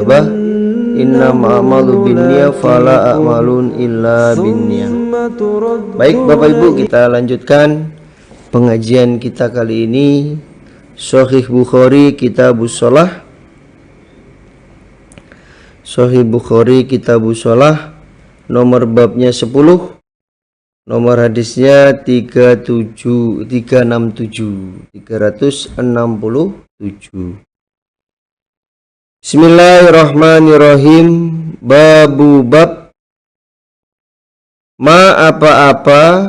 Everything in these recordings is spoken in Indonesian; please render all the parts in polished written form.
Bah, innama a'malu binniyah fala a'malun illa binniyah. Baik Bapak Ibu, kita lanjutkan pengajian kita kali ini Sahih Bukhari Kitabus Shalah. Sahih Bukhari Kitabus Shalah, nomor babnya 10, nomor hadisnya 367. Bismillahirrahmanirrahim. Babu bab ma apa-apa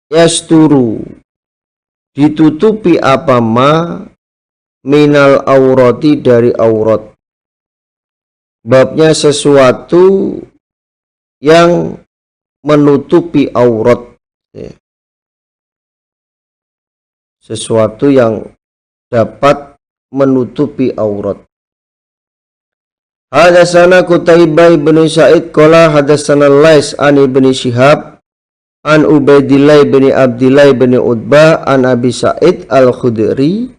yasturu ditutupi apa ma minal aurati dari aurat. Babnya sesuatu yang menutupi aurat, sesuatu yang dapat menutupi aurat. Hadatsana Qutaibah bin Sa'id qala hadatsana Lais an Ibnu Syihab an Ubaidillah bin Abdillah bin Utbah an Abi Sa'id Al-Khudri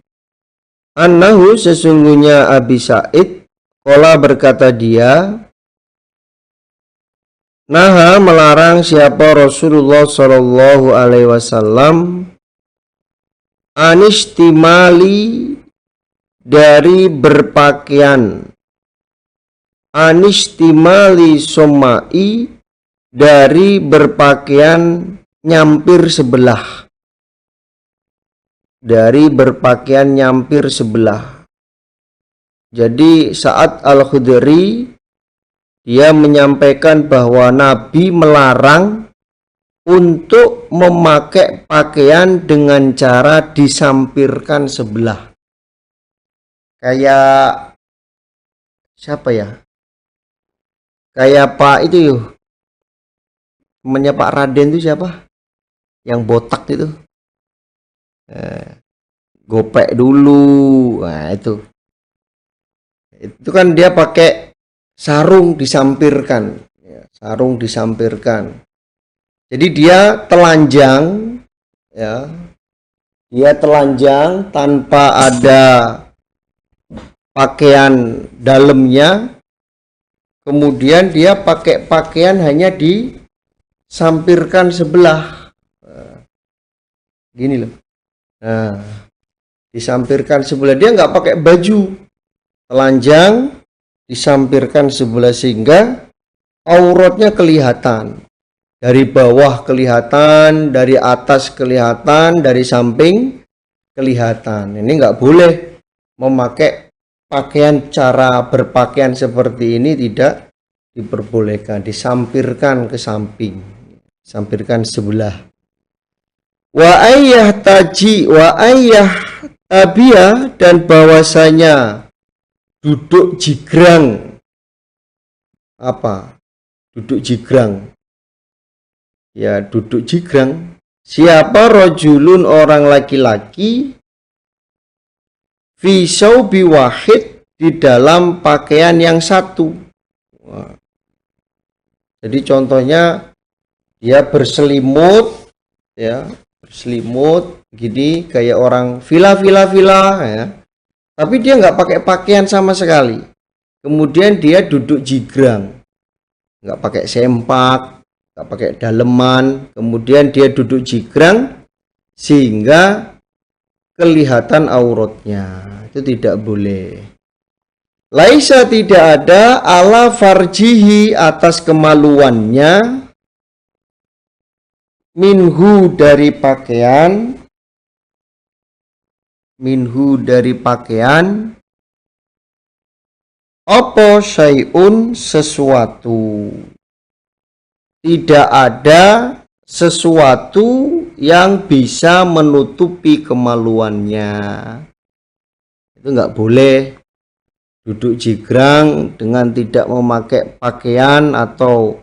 annahu sesungguhnya Abi Sa'id qala berkata dia naha melarang siapa Rasulullah sallallahu alaihi wasallam anistimali dari berpakaian, anistimali somai dari berpakaian nyampir sebelah, dari berpakaian nyampir sebelah. Jadi saat Al-Khudri dia menyampaikan bahwa Nabi melarang untuk memakai pakaian dengan cara disampirkan sebelah. Kayak siapa ya? Kayak Pak itu yuk. Temannya Pak Raden itu siapa? Yang botak itu. Gopek dulu. Nah itu. Itu kan dia pakai sarung disampirkan. Sarung disampirkan. Jadi dia telanjang, ya. Dia telanjang tanpa ada pakaian dalamnya, kemudian dia pakai pakaian hanya disampirkan sebelah, gini loh. Nah, disampirkan sebelah, dia nggak pakai baju, telanjang disampirkan sebelah sehingga auratnya kelihatan. Dari bawah kelihatan, dari atas kelihatan, dari samping kelihatan. Ini nggak boleh memakai pakaian, cara berpakaian seperti ini tidak diperbolehkan, disampirkan ke samping, sampirkan sebelah. Wa ayyah taji wa ayyah tabiyah, dan bahwasanya duduk jigrang. Apa? Duduk jigrang. Ya, duduk jigrang. Siapa rojulun orang laki-laki fi saubi wahid di dalam pakaian yang satu. Wah. Jadi contohnya dia berselimut, ya, berselimut gini kayak orang villa ya. Tapi dia nggak pakai pakaian sama sekali. Kemudian dia duduk jigrang, nggak pakai sempak, nggak pakai daleman. Kemudian dia duduk jigrang sehingga kelihatan auratnya. Itu tidak boleh. Laisa, tidak ada ala farjihi atas kemaluannya, minhu dari pakaian, minhu dari pakaian, apa syai'un sesuatu, tidak ada sesuatu yang bisa menutupi kemaluannya. Itu nggak boleh duduk jigrang dengan tidak memakai pakaian atau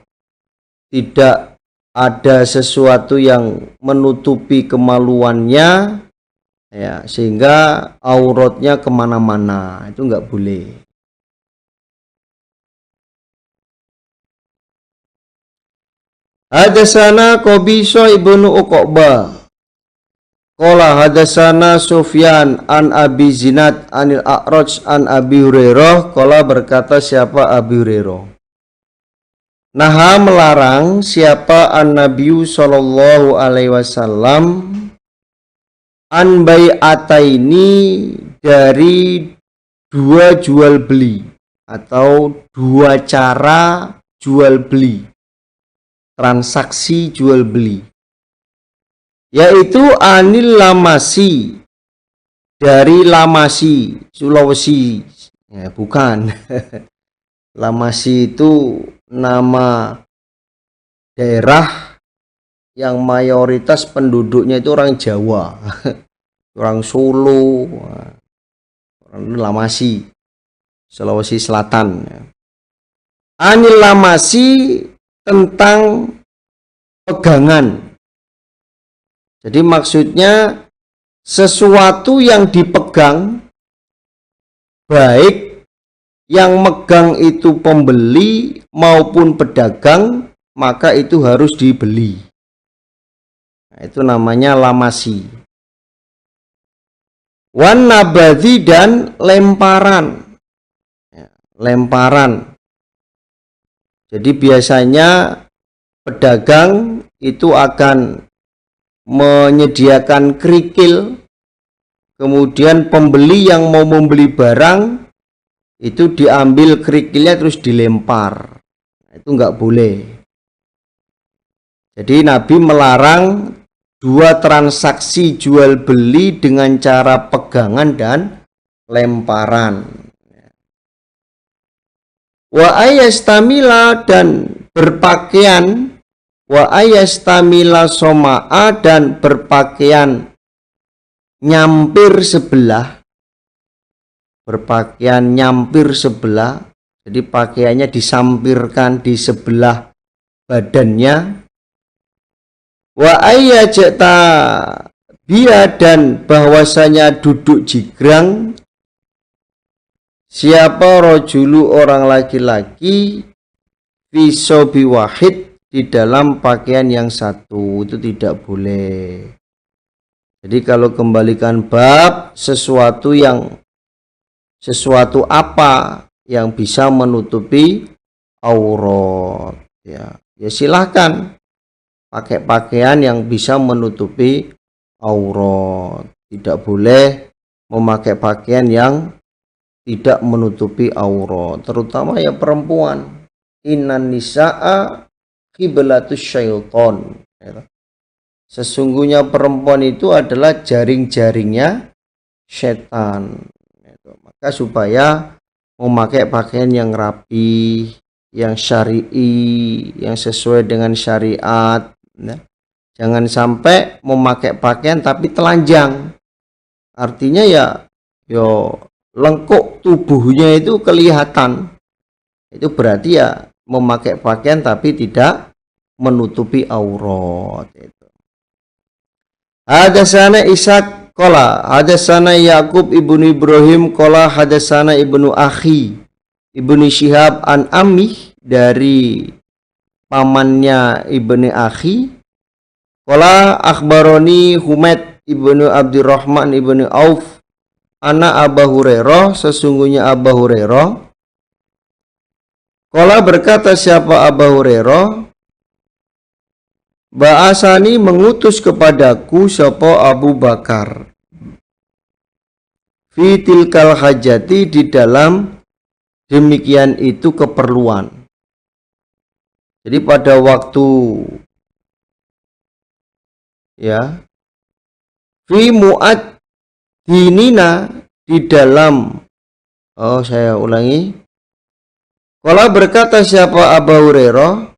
tidak ada sesuatu yang menutupi kemaluannya, ya, sehingga auratnya kemana-mana. Itu nggak boleh. Hadatsana Qabisa ibnu Uqbah Qala hadatsana Sufyan an Abi Zinad anil A'raj an Abi Hurairah. Qala berkata siapa Abi Hurairah, naha melarang siapa an-Nabiy sallallahu alaihi wasallam an bai'ataini dari dua jual beli atau dua cara jual beli, transaksi jual beli, yaitu anil lamasi, dari Lamasi Sulawesi ya, bukan Lamasi itu nama daerah yang mayoritas penduduknya itu orang Jawa orang Solo, orang Lamasi Sulawesi Selatan. Anil lamasi tentang pegangan. Jadi maksudnya sesuatu yang dipegang, baik yang megang itu pembeli maupun pedagang, maka itu harus dibeli. Nah, itu namanya lamasi. Wan nabadhi dan lemparan. Lemparan. Jadi biasanya pedagang itu akan menyediakan kerikil, kemudian pembeli yang mau membeli barang itu diambil kerikilnya terus dilempar. Itu nggak boleh. Jadi Nabi melarang dua transaksi jual beli dengan cara pegangan dan lemparan. Wa ayastamila dan berpakaian, wa ayastamila soma'a dan berpakaian nyampir sebelah, berpakaian nyampir sebelah, jadi pakaiannya disampirkan di sebelah badannya. Wa ayyajta biya dan bahwasanya duduk jigrang siapa rojulu orang laki-laki fisobi wahid di dalam pakaian yang satu, itu tidak boleh. Jadi kalau kembalikan bab sesuatu apa yang bisa menutupi aurat ya silahkan pakai pakaian yang bisa menutupi aurat. Tidak boleh memakai pakaian yang tidak menutupi aurat, terutama ya perempuan. Innan nisa'a qiblatus syaiton. Sesungguhnya perempuan itu adalah jaring-jaringnya setan. Maka supaya memakai pakaian yang rapi, yang syar'i, yang sesuai dengan syariat. Jangan sampai memakai pakaian tapi telanjang. Artinya ya lengkuk tubuhnya itu kelihatan, itu berarti ya memakai pakaian tapi tidak menutupi aurat. Hadatsana Ishaq qala hadatsana Yaqub ibnu Ibrahim qala hadatsana ibnu Akhi ibnu Syihab an Amih, dari pamannya ibnu Akhi. Qala akhbaroni Humaid ibnu Abdurrahman ibnu Auf ana Abu Hurairah, sesungguhnya Abu Hurairah. Qala berkata siapa Abu Hurairah, ba'asani mengutus kepadaku siapa Abu Bakar fi tilkal hajati di dalam demikian itu keperluan. Jadi pada waktu ya fi mu'ad dinina di dalam saya ulangi. Qala berkata siapa Abu Hurairah,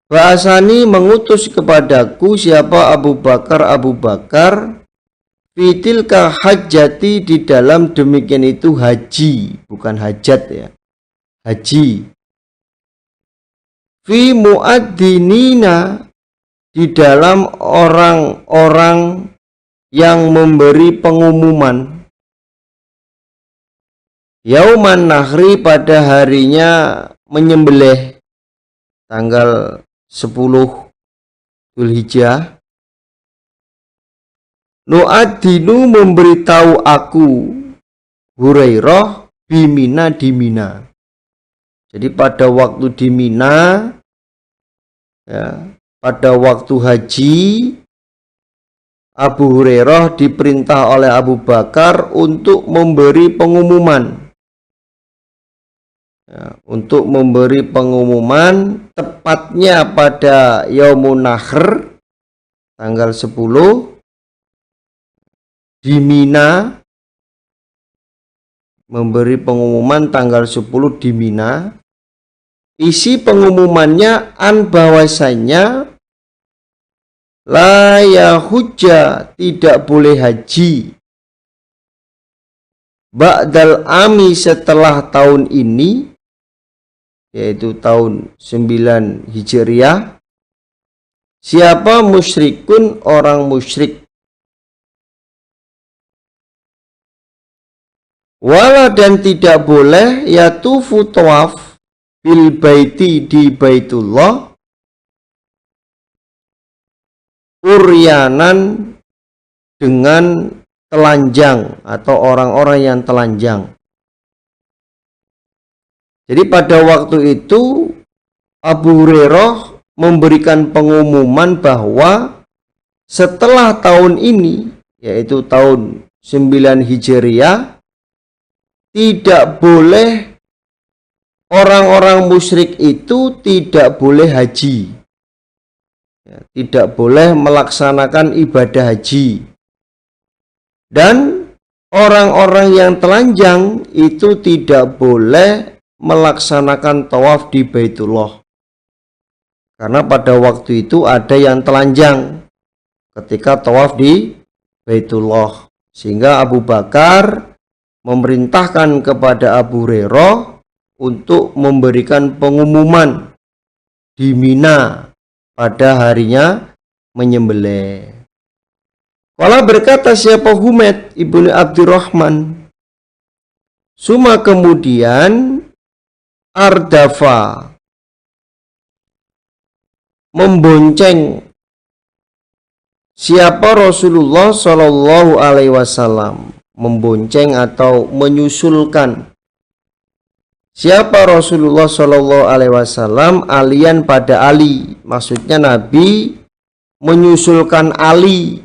ba'asani mengutus kepadaku siapa Abu Bakar fitilka hajjati di dalam demikian itu haji, bukan hajat ya, haji. Fi muadzzinina di dalam orang-orang yang memberi pengumuman. Yauman nahri pada harinya menyembelih, tanggal 10 Dzulhijjah. nu'adinu memberitahu aku Hurairah bimina di Mina. Jadi pada waktu di Mina, ya, pada waktu haji, Abu Hurairah diperintah oleh Abu Bakar untuk memberi pengumuman. Ya, untuk memberi pengumuman tepatnya pada Yaumun Nahr tanggal 10 di Mina, memberi pengumuman tanggal 10 di Mina. Isi pengumumannya bahwasanya la yahujja, tidak boleh haji ba'dal ami, setelah tahun ini, yaitu tahun 9 Hijriah, siapa musyrikun, orang musyrik. Wala, dan tidak boleh yatufu tawaf bil baiti, di Baitullah, uryanan, dengan telanjang atau orang-orang yang telanjang. Jadi pada waktu itu Abu Hurairah memberikan pengumuman bahwa setelah tahun ini, yaitu tahun 9 Hijriah, tidak boleh orang-orang musyrik itu tidak boleh haji, ya, tidak boleh melaksanakan ibadah haji, dan orang-orang yang telanjang itu tidak boleh melaksanakan tawaf di Baitullah, karena pada waktu itu ada yang telanjang ketika tawaf di Baitullah, sehingga Abu Bakar memerintahkan kepada Abu Hurairah untuk memberikan pengumuman di Mina pada harinya menyembelih. Kala berkata siapa Humaid ibnu Abdurrahman, suma kemudian ardafa, membonceng siapa Rasulullah Shallallahu Alaihi Wasallam, membonceng atau menyusulkan siapa Rasulullah Shallallahu Alaihi Wasallam alian pada Ali, maksudnya Nabi menyusulkan Ali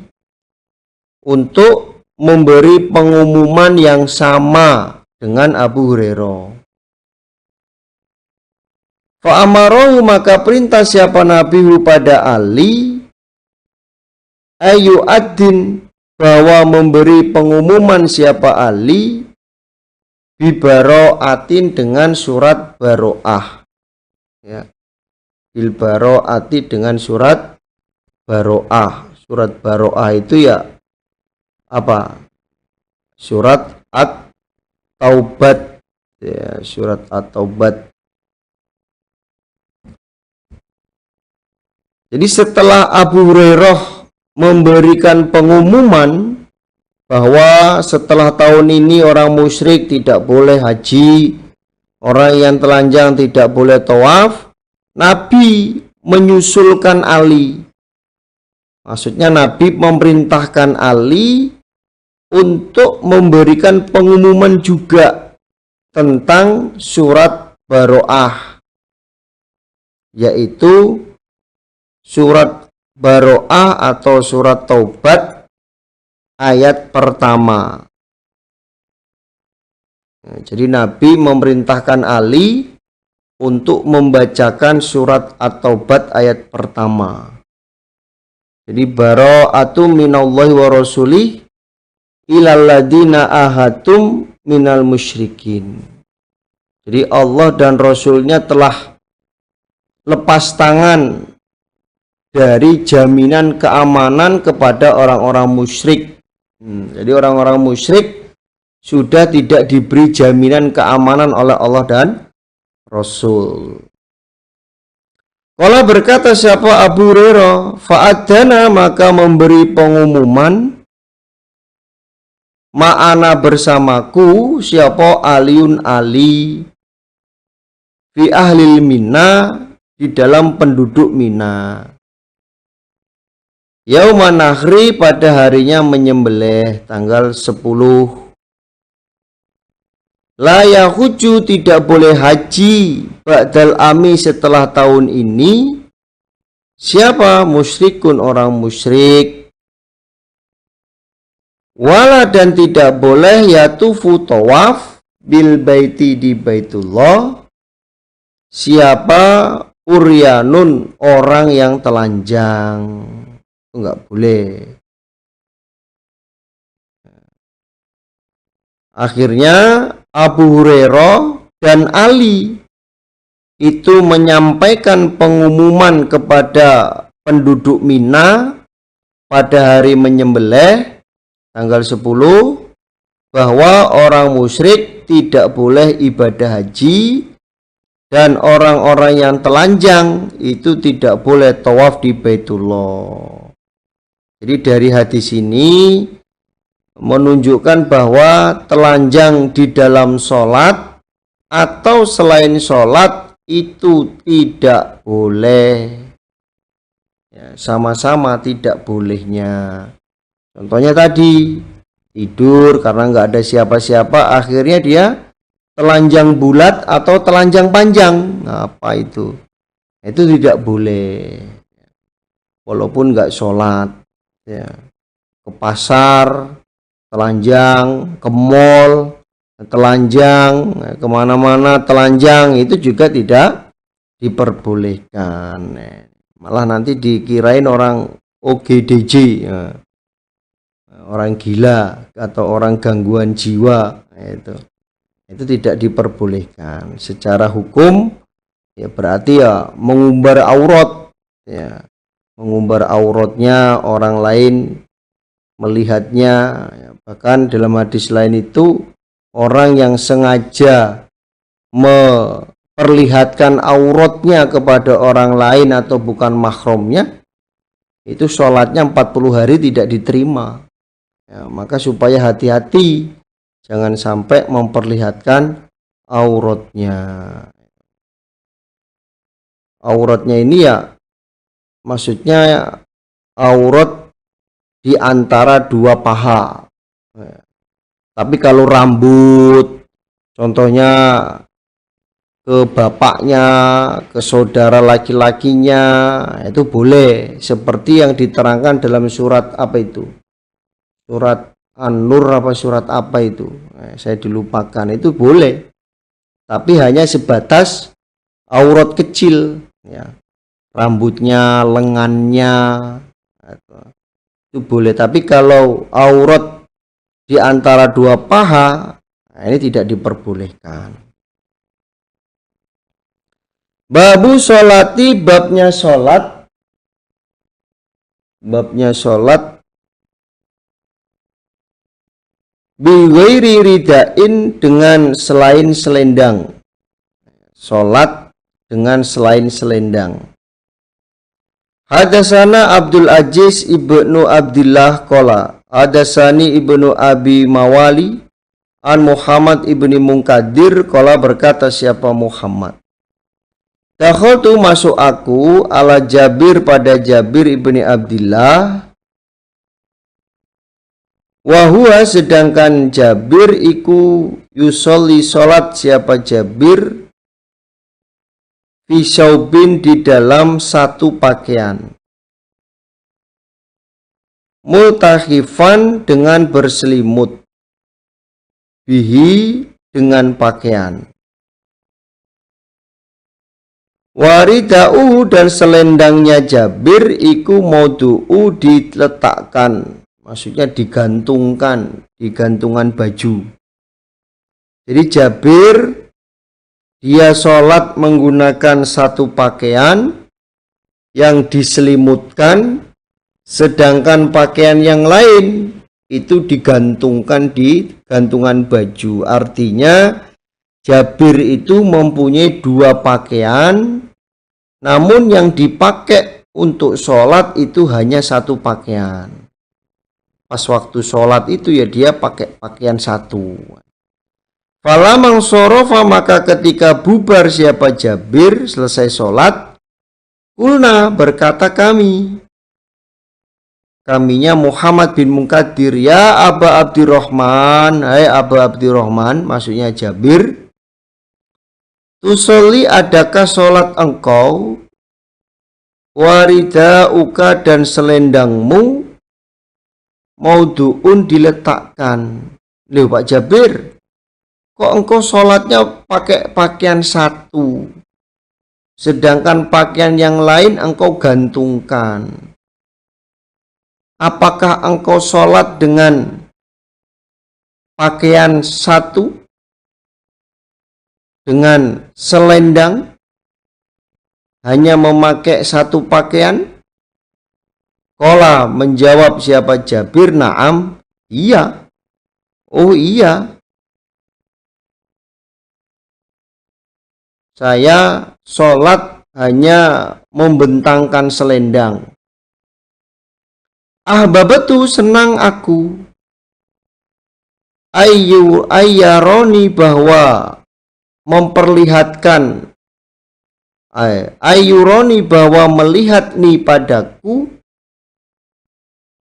untuk memberi pengumuman yang sama dengan Abu Hurairah. Fa'amarohu, maka perintah siapa Nabi pada Ali, ayu ad-din, bahwa memberi pengumuman siapa Ali, bibaro'atin, dengan surat baro'ah, ya, bilbaro'ati, dengan surat baro'ah. Surat baro'ah itu ya apa? Surat At-Taubat, ya, surat At-Taubat. Jadi setelah Abu Hurairah memberikan pengumuman bahwa setelah tahun ini orang musyrik tidak boleh haji, orang yang telanjang tidak boleh tawaf, Nabi menyusulkan Ali. Maksudnya Nabi memerintahkan Ali untuk memberikan pengumuman juga tentang surat Baro'ah, yaitu surat Baro'ah atau surat Taubat ayat pertama. Nah, jadi Nabi memerintahkan Ali untuk membacakan surat At-Taubat ayat pertama. Jadi bara'atu minallahi wa rasulih ilal ladina ahadtum minal musyrikin. Jadi Allah dan Rasulnya telah lepas tangan dari jaminan keamanan kepada orang-orang musyrik. Jadi orang-orang musyrik sudah tidak diberi jaminan keamanan oleh Allah dan Rasul. Kala berkata siapa Abu Hurairah, fa'adana, maka memberi pengumuman, ma'ana bersamaku siapa Aliun Ali, fi ahlil Mina, di dalam penduduk Mina. Yauman nahri pada harinya menyembelih tanggal 10. La yahuju tidak boleh haji ba'dal ami setelah tahun ini. Siapa? Musyrikun orang musyrik. Wala dan tidak boleh yatufu tawaf bil baiti di Baitullah. Siapa? Uryanun orang yang telanjang. Enggak boleh. Akhirnya Abu Hurairah dan Ali itu menyampaikan pengumuman kepada penduduk Mina pada hari menyembelih tanggal 10 bahwa orang musyrik tidak boleh ibadah haji dan orang-orang yang telanjang itu tidak boleh tawaf di Baitullah. Jadi dari hadis ini menunjukkan bahwa telanjang di dalam sholat atau selain sholat itu tidak boleh. Ya, sama-sama tidak bolehnya. Contohnya tadi, tidur karena nggak ada siapa-siapa, akhirnya dia telanjang bulat atau telanjang panjang. Nah, apa itu? Itu tidak boleh. Walaupun nggak sholat. Ya, ke pasar telanjang, ke mall telanjang, kemana-mana telanjang, itu juga tidak diperbolehkan. Malah nanti dikirain orang OGDJ, ya, orang gila atau orang gangguan jiwa. Itu tidak diperbolehkan secara hukum. Ya berarti ya mengumbar aurat, ya mengumbar auratnya orang lain melihatnya. Bahkan dalam hadis lain itu orang yang sengaja memperlihatkan auratnya kepada orang lain atau bukan mahramnya, itu sholatnya 40 hari tidak diterima. Ya, maka supaya hati-hati jangan sampai memperlihatkan auratnya. Auratnya ini ya maksudnya aurat di antara dua paha. Tapi kalau rambut, contohnya ke bapaknya, ke saudara laki-lakinya, itu boleh. Seperti yang diterangkan dalam surat apa itu? Surat An-Nur apa surat apa itu? Saya dilupakan. Itu boleh. Tapi hanya sebatas aurat kecil, ya. Rambutnya, lengannya, itu boleh. Tapi kalau aurat di antara dua paha, nah ini tidak diperbolehkan. Babu sholati, babnya sholat. Babnya sholat biwairi ridain, dengan selain selendang. Sholat dengan selain selendang. Hadasana Abdul Aziz ibnu Abdillah qala hadasani ibnu Abi Mawali an Muhammad ibni Munkadir qala, berkata siapa Muhammad, dakhaltu masuk aku ala Jabir pada Jabir ibni Abdillah, wahua sedangkan Jabir iku yusolli sholat siapa Jabir fisaubin di dalam satu pakaian, multahifan dengan berselimut, bihi dengan pakaian, waridau dan selendangnya Jabir iku maudu'u diletakkan, maksudnya digantungkan, di gantungan baju. Jadi Jabir dia sholat menggunakan satu pakaian yang diselimutkan, sedangkan pakaian yang lain itu digantungkan di gantungan baju. Artinya Jabir itu mempunyai dua pakaian, namun yang dipakai untuk sholat itu hanya satu pakaian. Pas waktu sholat itu ya dia pakai pakaian satu. Falamang sorofa, maka ketika bubar siapa Jabir selesai sholat, kulna berkata kami, kaminya Muhammad bin Munkadir, ya Aba Abdurrahman, hai Aba Abdurrahman, maksudnya Jabir, tusolli, adakah sholat engkau, waridauka, dan selendangmu, maudu'un, diletakkan. Loh Pak Jabir, kok engkau sholatnya pakai pakaian satu, sedangkan pakaian yang lain engkau gantungkan? Apakah engkau sholat dengan pakaian satu, dengan selendang, hanya memakai satu pakaian? Qala, menjawab siapa Jabir, na'am, iya. Oh iya, saya sholat hanya membentangkan selendang. Ahbabatu, senang aku, ayyaroni, bahwa memperlihatkan, ayyuroni, bahwa melihat ni padaku,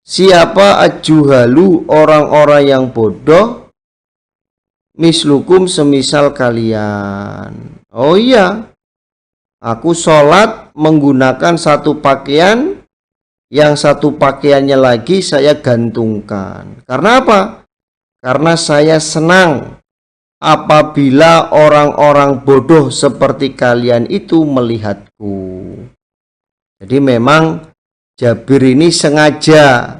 siapa ajuhalu, orang-orang yang bodoh, mislukum, semisal kalian. Oh iya, aku sholat menggunakan satu pakaian, yang satu pakaiannya lagi saya gantungkan. Karena apa? Karena saya senang apabila orang-orang bodoh seperti kalian itu melihatku. Jadi memang Jabir ini sengaja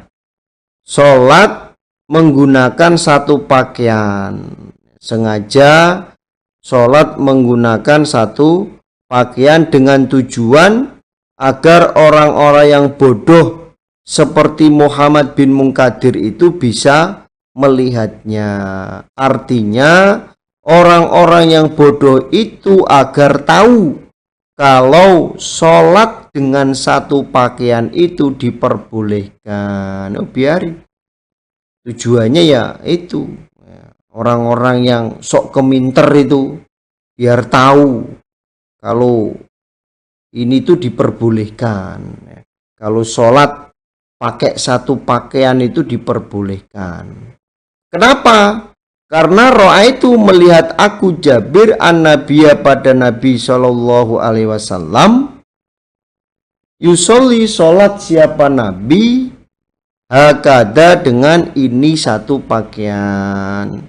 sholat menggunakan satu pakaian. Sengaja sholat menggunakan satu pakaian dengan tujuan agar orang-orang yang bodoh seperti Muhammad bin Munkadir itu bisa melihatnya. Artinya orang-orang yang bodoh itu agar tahu kalau sholat dengan satu pakaian itu diperbolehkan. Oh, biarin. Tujuannya ya itu, orang-orang yang sok keminter itu biar tahu kalau ini tuh diperbolehkan. Kalau sholat pakai satu pakaian itu diperbolehkan. Kenapa? Karena ro'a itu melihat aku Jabir an-Nabiya, pada Nabi Shallallahu Alaihi Wasallam, yusolli, sholat siapa Nabi, hakada, dengan ini satu pakaian.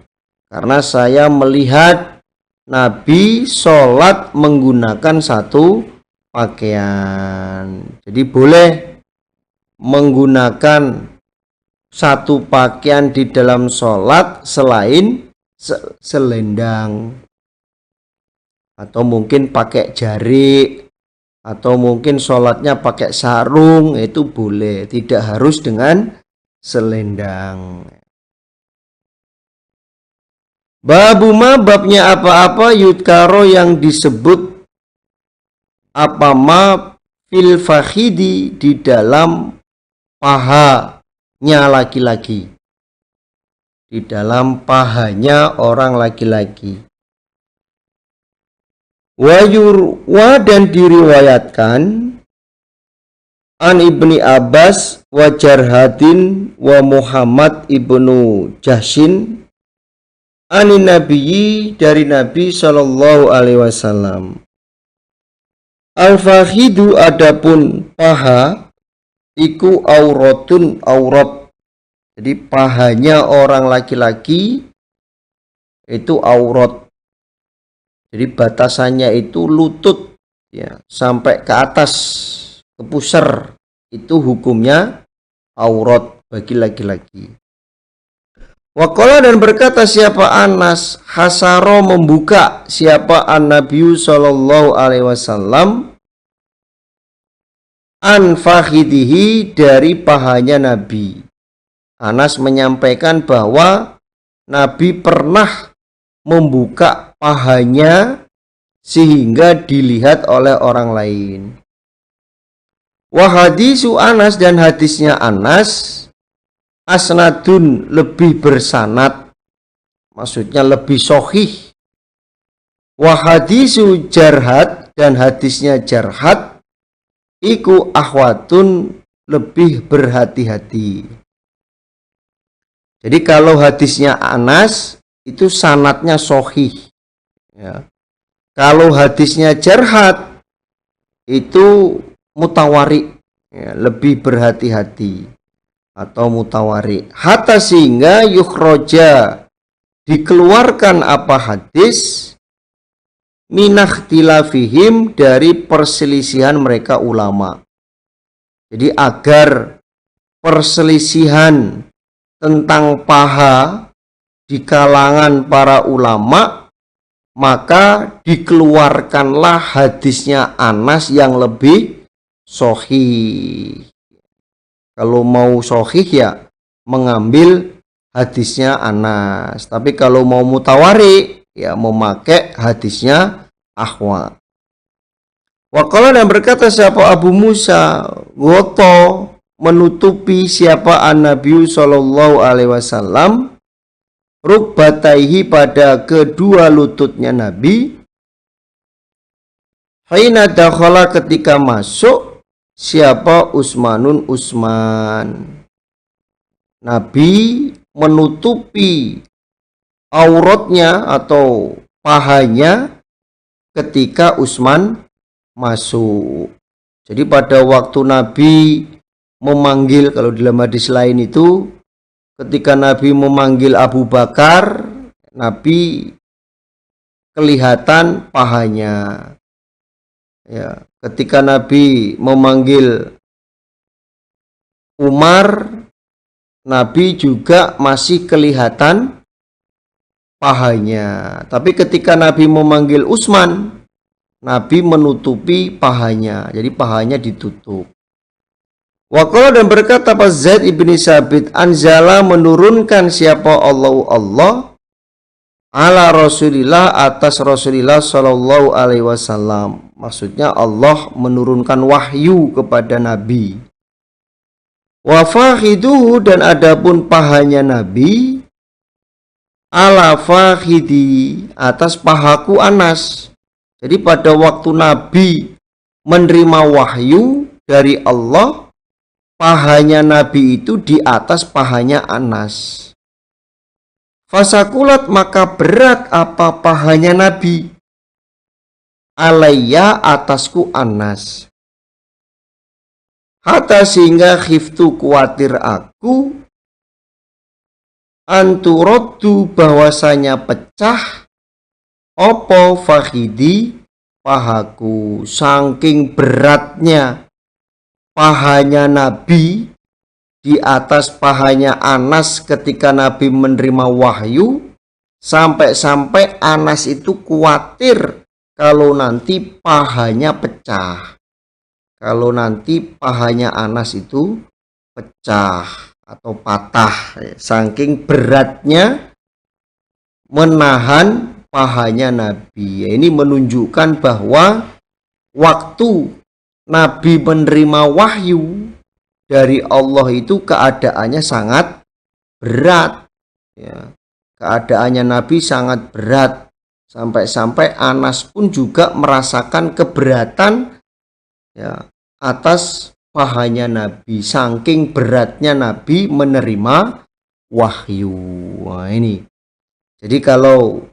Karena saya melihat Nabi sholat menggunakan satu pakaian. Jadi boleh menggunakan satu pakaian di dalam sholat selain selendang, atau mungkin pakai jari, atau mungkin sholatnya pakai sarung, itu boleh, tidak harus dengan selendang. Babuma, babnya apa-apa, yudkaro, yang disebut, apa ma, fil fakhidi, di dalam pahanya laki-laki, di dalam pahanya orang laki-laki. Wayurwa, dan diriwayatkan, an Ibni Abbas wa Jarhadin wa Muhammad ibnu Jahshin, anin nabiyyi, dari Nabi Shallallahu Alaihi Wasallam, al-fakhidu, adapun paha, iku auratun, aurat. Jadi pahanya orang laki-laki itu aurat. Jadi batasannya itu lutut, ya, sampai ke atas, ke pusar, itu hukumnya aurat bagi laki-laki. Waqala, dan berkata siapa Anas, hasaro, membuka siapa an-Nabiyu Shallallahu Alaihi Wasallam, an fakhidihi, dari pahanya Nabi. Anas menyampaikan bahwa Nabi pernah membuka pahanya sehingga dilihat oleh orang lain. Wa hadisu Anas, dan hadisnya Anas, asnadun, lebih bersanad, maksudnya lebih sahih. Wa hadisu Jarhad, dan hadisnya Jarhad, iku ahwatun, lebih berhati-hati. Jadi kalau hadisnya Anas itu sanadnya sahih, ya. Kalau hadisnya Jarhad itu mutawari, ya, lebih berhati-hati atau mutawari. Hatta sehingga yukhroja, dikeluarkan apa hadis, minakhtilafihim, dari perselisihan mereka ulama. Jadi agar perselisihan tentang paha di kalangan para ulama, maka dikeluarkanlah hadisnya Anas yang lebih sahih. Kalau mau sahih ya mengambil hadisnya Anas, tapi kalau mau mutawari ya memakai hadisnya Ahwa. Waqala, dan berkata siapa Abu Musa, goto, menutupi siapa an-Nabi sallallahu alaihi wasallam, rukbataihi, pada kedua lututnya Nabi, hina dakhala, ketika masuk siapa Utsmanun Utsman. Nabi menutupi auratnya atau pahanya ketika Utsman masuk. Jadi pada waktu Nabi memanggil, kalau dalam hadis lain itu ketika Nabi memanggil Abu Bakar, Nabi kelihatan pahanya. Ya, ketika Nabi memanggil Umar, Nabi juga masih kelihatan pahanya. Tapi ketika Nabi memanggil Utsman, Nabi menutupi pahanya. Jadi pahanya ditutup. Waqala, dan berkata pas Zaid ibni Sabit, anzala, menurunkan siapa Allah ala Rasulillah, atas Rasulillah sallallahu alaihi wasallam. Maksudnya Allah menurunkan wahyu kepada Nabi. Wa fakhiduhu, dan adapun pahanya Nabi, ala fakhidi, atas pahaku Anas. Jadi pada waktu Nabi menerima wahyu dari Allah, pahanya Nabi itu di atas pahanya Anas. Fasakulat, maka berat apa pahanya Nabi, alayya, atasku Anas. Hatta sehingga khiftu, kuatir aku, anturoddu, bahwasanya pecah, opo fakhidi, pahaku. Saking beratnya pahanya Nabi di atas pahanya Anas ketika Nabi menerima wahyu, sampai-sampai Anas itu khawatir kalau nanti pahanya pecah. Kalau nanti pahanya Anas itu pecah atau patah, saking beratnya menahan pahanya Nabi. Ini menunjukkan bahwa waktu Nabi menerima wahyu dari Allah itu keadaannya sangat berat, ya. Keadaannya Nabi sangat berat, sampai-sampai Anas pun juga merasakan keberatan, ya, atas pahanya Nabi, saking beratnya Nabi menerima wahyu. Nah, ini. Jadi kalau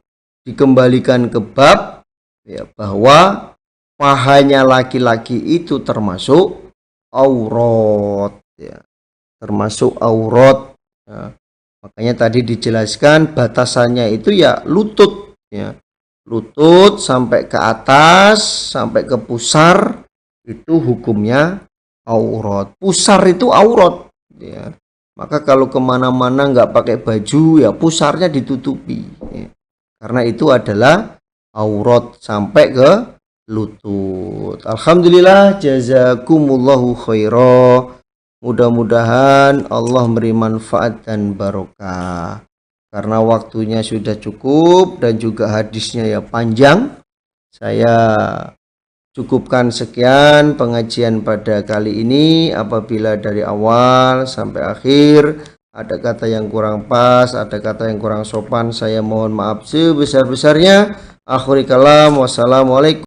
dikembalikan ke bab, ya, bahwa pahanya laki-laki itu termasuk aurat, ya, termasuk aurat, ya. Makanya tadi dijelaskan batasannya itu ya lutut, ya, lutut sampai ke atas, sampai ke pusar, itu hukumnya aurat. Pusar itu aurat, ya. Maka kalau kemana-mana nggak pakai baju, ya pusarnya ditutupi, ya. Karena itu adalah aurat sampai ke lutut. Alhamdulillah, jazakumullahu khairah. Mudah-mudahan Allah beri manfaat dan barokah. Karena waktunya sudah cukup dan juga hadisnya ya panjang, saya cukupkan sekian pengajian pada kali ini. Apabila dari awal sampai akhir ada kata yang kurang pas, ada kata yang kurang sopan, saya mohon maaf sebesar-besarnya. Akhirul kalam, wassalamualaikum.